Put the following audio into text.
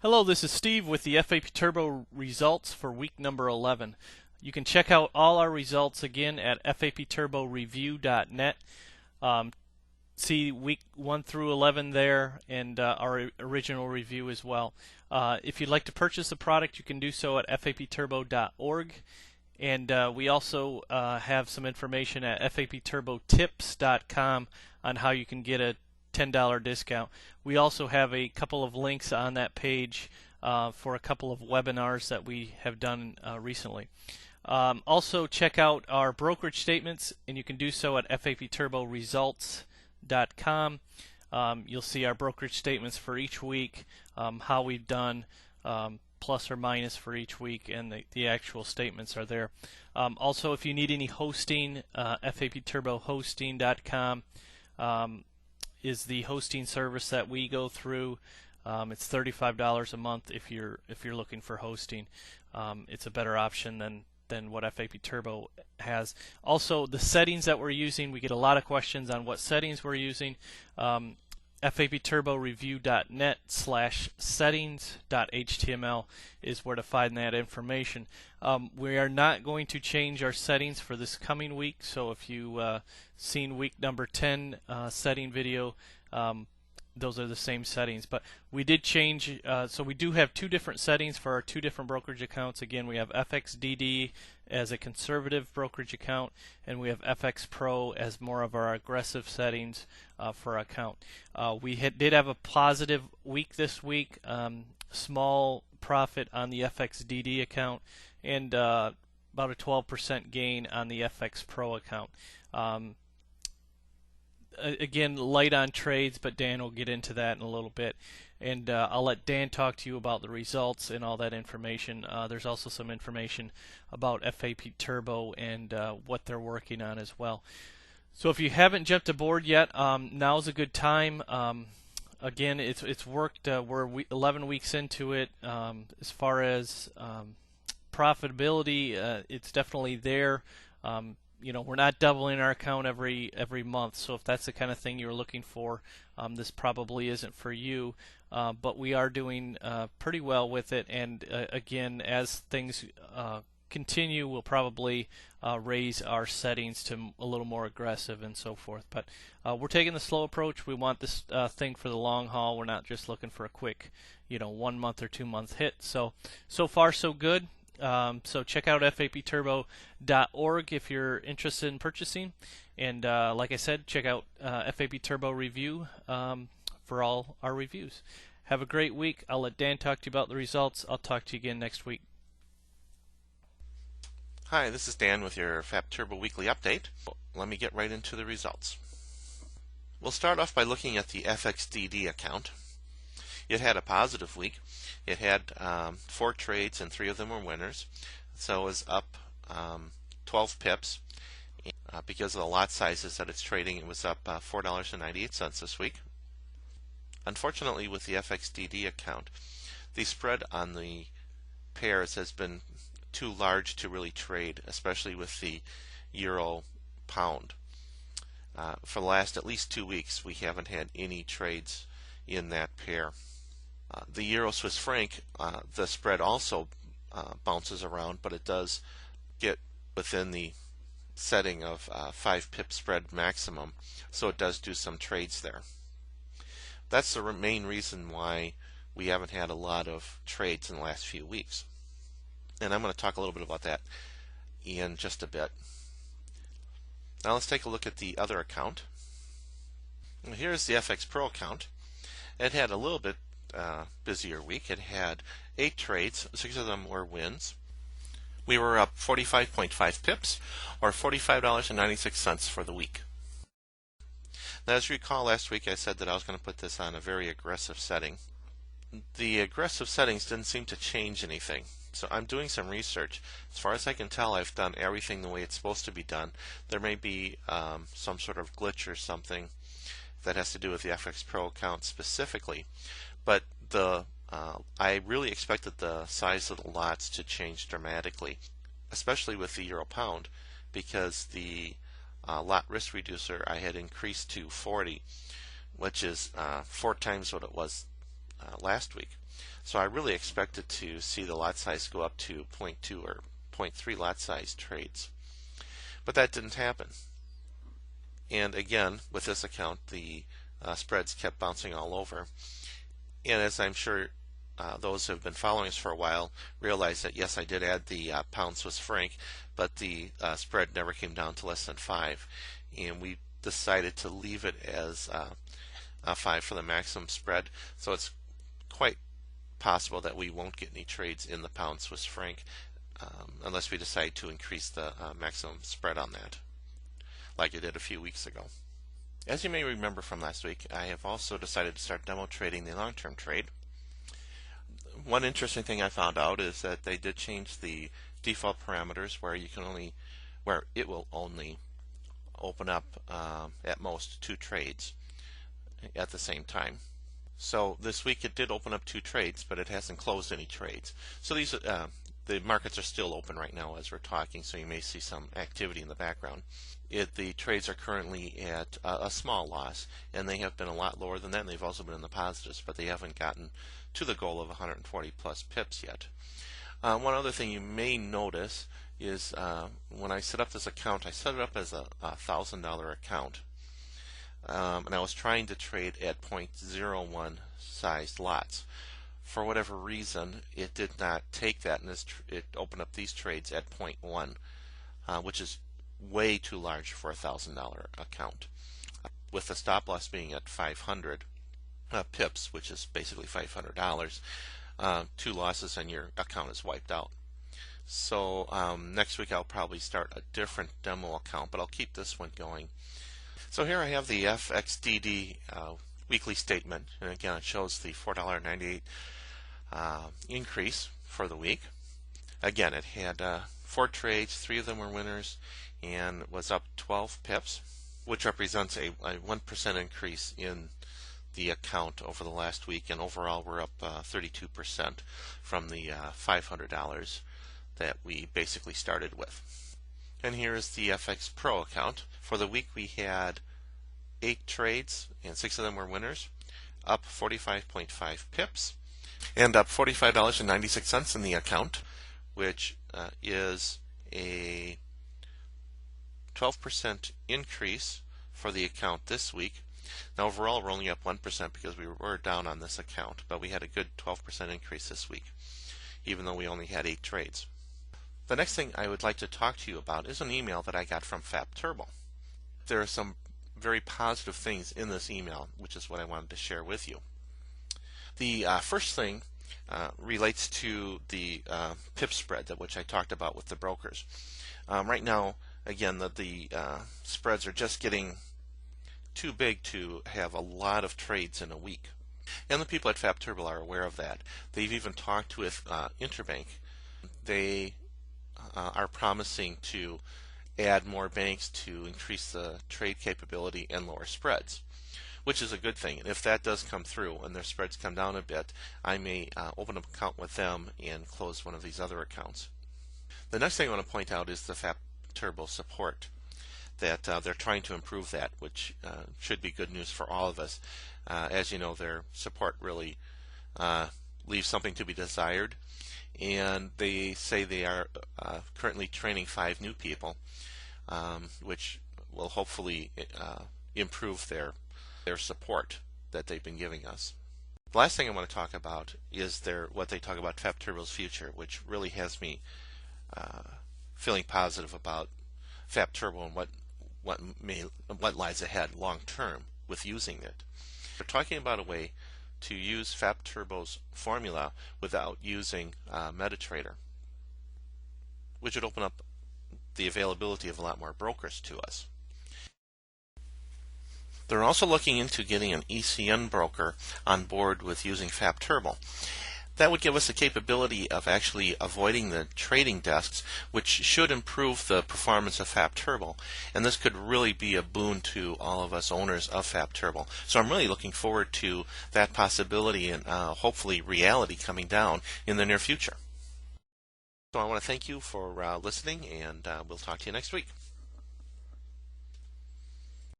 Hello, this is Steve with the Fap Turbo results for week number 11. You can check out all our results again at fapturboreview.net. See week 1 through 11 there and our original review as well. If you'd like to purchase a product, you can do so at fapturbo.org. And we also have some information at fapturbotips.com on how you can get a $10 discount. We also have a couple of links on that page for a couple of webinars that we have done recently. Also check out our brokerage statements, and you can do so at fapturboresults.com. You'll see our brokerage statements for each week, how we've done, plus or minus for each week, and the actual statements are there. Also, if you need any hosting, fapturbohosting.com is the hosting service that we go through. It's $35 a month if you're looking for hosting. It's a better option than what FAP Turbo has. Also, the settings that we're using, we get a lot of questions on what settings we're using. fapturboreview.net/settings.html is where to find that information. We are not going to change our settings for this coming week, so if you seen week number 10 setting video, those are the same settings. But we did change, so we do have two different settings for our two different brokerage accounts. Again, we have FXDD as a conservative brokerage account, and we have FX Pro as more of our aggressive settings for our account. We did have a positive week this week, small profit on the FXDD account, and about a 12% gain on the FX Pro account. Again, light on trades, but Dan will get into that in a little bit. And I'll let Dan talk to you about the results and all that information. There's also some information about FAP Turbo and what they're working on as well. So if you haven't jumped aboard yet, now's a good time. Again, it's worked. We're 11 weeks into it. As far as profitability, it's definitely there. We're not doubling our account every month, so if that's the kind of thing you're looking for, this probably isn't for you. But we are doing pretty well with it, and again, as things continue, we'll probably raise our settings to a little more aggressive and so forth. But we're taking the slow approach. We want this thing for the long haul. We're not just looking for a quick, 1 month or 2 month hit. So far so good. So check out fapturbo.org if you're interested in purchasing, and like I said, check out FAP Turbo Review for all our reviews. Have a great week. I'll let Dan talk to you about the results. I'll talk to you again next week. Hi, this is Dan with your Fap Turbo Weekly Update. Let me get right into the results. We'll start off by looking at the FXDD account. It had a positive week. It had 4 trades and 3 of them were winners, so it was up 12 pips. Because of the lot sizes that it's trading, it was up $4.98 this week. Unfortunately, with the FXDD account, the spread on the pairs has been too large to really trade, especially with the euro pound. For the last at least 2 weeks, we haven't had any trades in that pair. The euro Swiss franc, the spread also bounces around, but it does get within the setting of 5 pip spread maximum, so it does do some trades there. That's the main reason why we haven't had a lot of trades in the last few weeks. And I'm going to talk a little bit about that in just a bit. Now let's take a look at the other account. Here's the FX Pro account. It had a little bit busier week. It had 8 trades, 6 of them were wins. We were up 45.5 pips, or $45.96 for the week. Now, as you recall, last week I said that I was going to put this on a very aggressive setting. The aggressive settings didn't seem to change anything, so I'm doing some research. As far as I can tell, I've done everything the way it's supposed to be done. There may be some sort of glitch or something that has to do with the FX Pro account specifically, but I really expected the size of the lots to change dramatically, especially with the euro pound, because the lot risk reducer I had increased to 40, which is 4 times what it was last week. So I really expected to see the lot size go up to zero point 0.2 or zero point 0.3 lot size trades. But that didn't happen. And again, with this account, the spreads kept bouncing all over. And as I'm sure those who have been following us for a while realize that yes, I did add the pound Swiss franc, but the spread never came down to less than 5. And we decided to leave it as 5 for the maximum spread. So it's quite possible that we won't get any trades in the pound Swiss franc unless we decide to increase the maximum spread on that, like I did a few weeks ago. As you may remember from last week, I have also decided to start demo trading the long-term trade. One interesting thing I found out is that they did change the default parameters where it will only open up at most 2 trades at the same time. So this week it did open up 2 trades, but it hasn't closed any trades. So the markets are still open right now as we're talking, so you may see some activity in the background. The trades are currently at a small loss, and they have been a lot lower than that, and they've also been in the positives, but they haven't gotten to the goal of 140 plus pips yet. One other thing you may notice is when I set up this account, I set it up as a $1,000 account. And I was trying to trade at 0.01 sized lots. For whatever reason, it did not take that, and it opened up these trades at 0.1, which is way too large for a $1,000 account. With the stop loss being at 500 pips, which is basically $500, 2 losses and your account is wiped out. So next week I'll probably start a different demo account, but I'll keep this one going. So here I have the FXDD weekly statement, and again it shows the $4.98 increase for the week. Again, it had 4 trades, 3 of them were winners, and was up 12 pips, which represents a 1% increase in the account over the last week, and overall we're up 32% from the $500 that we basically started with. And here is the FX Pro account. For the week we had 8 trades and 6 of them were winners, up 45.5 pips, and up $45.96 in the account, which is a 12% increase for the account this week. Now overall we're only up 1% because we were down on this account, but we had a good 12% increase this week, even though we only had 8 trades. The next thing I would like to talk to you about is an email that I got from Fap Turbo. There are some very positive things in this email, which is what I wanted to share with you. The first thing relates to the pip spread, which I talked about with the brokers. Right now, again, the spreads are just getting too big to have a lot of trades in a week. And the people at Fap Turbo are aware of that. They've even talked with Interbank. They are promising to add more banks to increase the trade capability and lower spreads, which is a good thing. And if that does come through and their spreads come down a bit, I may open up an account with them and close one of these other accounts. The next thing I want to point out is the Fap Turbo support, that they're trying to improve that, which should be good news for all of us. As you know, their support really leaves something to be desired, and they say they are currently training 5 new people, which will hopefully improve their support that they've been giving us. The last thing I want to talk about is what they talk about Fap Turbo's future, which really has me feeling positive about Fap Turbo and what lies ahead long term with using it. They're talking about a way to use Fap Turbo's formula without using MetaTrader, which would open up the availability of a lot more brokers to us. They're also looking into getting an ECN broker on board with using Fap Turbo. That would give us the capability of actually avoiding the trading desks, which should improve the performance of Fap Turbo. And this could really be a boon to all of us owners of Fap Turbo. So I'm really looking forward to that possibility and hopefully reality coming down in the near future. So I want to thank you for listening, and we'll talk to you next week.